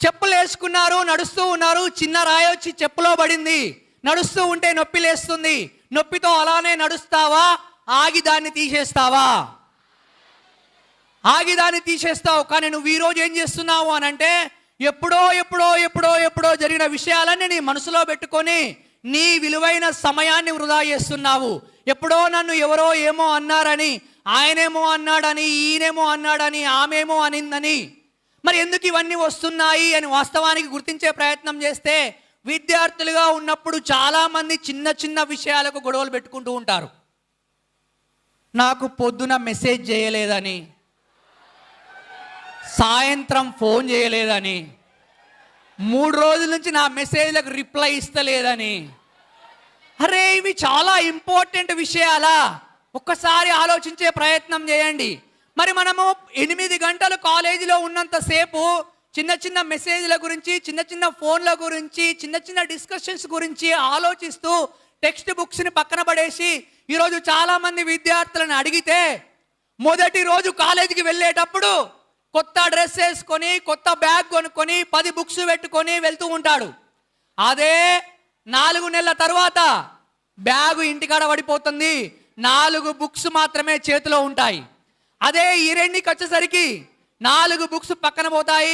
చెప్పులు వేసుకున్నారు, నడుస్తూ ఉన్నారు, చిన్న రాయి వచ్చి చెప్పులో పడింది. నడుస్తూ ఉంటే నొప్పి లేస్తుంది. నొప్పితో అలానే నడుస్తావా, ఆగి దాన్ని తీసేస్తావా? ఆగి దాన్ని తీసేస్తావు. కానీ నువ్వు ఈరోజు ఏం చేస్తున్నావు అని అంటే, ఎప్పుడో జరిగిన విషయాలన్నీ నీ మనసులో పెట్టుకొని నీ విలువైన సమయాన్ని వృధా చేస్తున్నావు. ఎప్పుడో నన్ను ఎవరో ఏమో అన్నారని, ఆయనేమో అన్నాడని, ఈయనేమో అన్నాడని, ఆమెమో అనిందని, మరి ఎందుకు ఇవన్నీ వస్తున్నాయి అని వాస్తవానికి గుర్తించే ప్రయత్నం చేస్తే, విద్యార్థులుగా ఉన్నప్పుడు చాలామంది చిన్న చిన్న విషయాలకు గొడవలు పెట్టుకుంటూ ఉంటారు. నాకు పొద్దున మెసేజ్ చేయలేదని, సాయంత్రం ఫోన్ చేయలేదని, 3 రోజుల నుంచి నా మెసేజ్లకు రిప్లై ఇస్తలేదని. అరే, ఇవి చాలా ఇంపార్టెంట్ విషయాలా? ఒక్కసారి ఆలోచించే ప్రయత్నం చేయండి. మరి మనము 8 గంటలు కాలేజీలో ఉన్నంతసేపు చిన్న చిన్న మెసేజ్ల గురించి, చిన్న చిన్న ఫోన్ల గురించి, చిన్న చిన్న డిస్కషన్స్ గురించి ఆలోచిస్తూ టెక్స్ట్ బుక్స్ని పక్కన పడేసి, ఈరోజు చాలామంది విద్యార్థులను అడిగితే మొదటి రోజు కాలేజీకి వెళ్ళేటప్పుడు కొత్త డ్రెస్ వేసుకొని, కొత్త బ్యాగ్ కొనుక్కొని, 10 బుక్స్ పెట్టుకొని వెళ్తూ ఉంటాడు. అదే 4 నెలల తర్వాత బ్యాగు ఇంటికాడ పడిపోతుంది, 4 బుక్స్ మాత్రమే చేతిలో ఉంటాయి. అదే ఈ రెండుకి వచ్చేసరికి 4 బుక్స్ పక్కన పోతాయి.